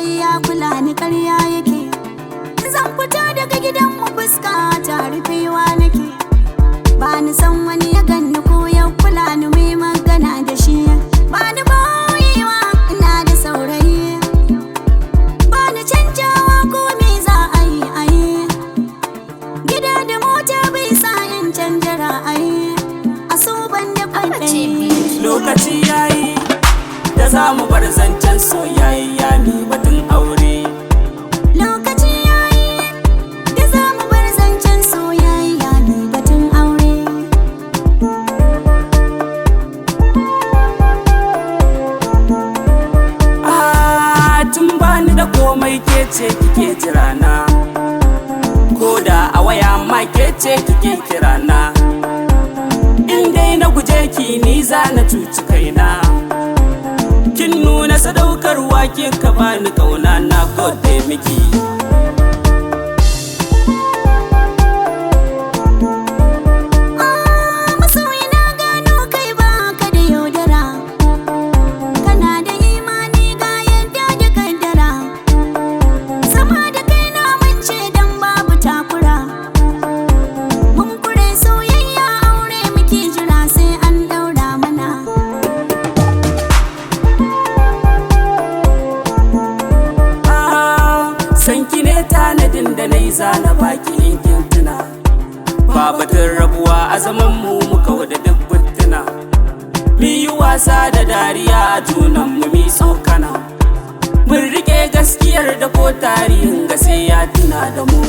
masoyi ya kula ni ƙarya yake. Zan fita daga gidan mu fuska ta rufewa nake. Ba ni san wani ya ganni ko ya kula ni mai magana da shi. Ba ni boyewa ina da saurayi. Ba ni canjawa ko me za a yi. Gida da mota bai sa in canja ra'ayi. Aso ban da kwaɗayi. Lokaci yayi da za mu bar zancen soyayya mi batun aure. Lokaci yayi da za mu bar zancen soyayya mi batun aure. Tun bani da komai ke ce kike jirana, ko da a waya ma ke ce kike kirana. In dai na guje ki ni za na cuci kaina. Kin nuna sadaukarwa kin ka bani kauna, na gode miki. Masoyi na gano kai ba ka da yaudara. Kana da imani ga yadda da kaddara. Sama da kai na mance dan babu takura. Mun kure soyayya aure muke jira sai an daura mana. Sanki ne tanadin da na yi zana baki in kin tuna. Babatun rabuwa a zaman mu muka wada duk buttuna. Mi yi wasa da dariya a junan mu mi tsokana. Mun rike gaskiyar da ko tarihin ga sai ya tuna da mu.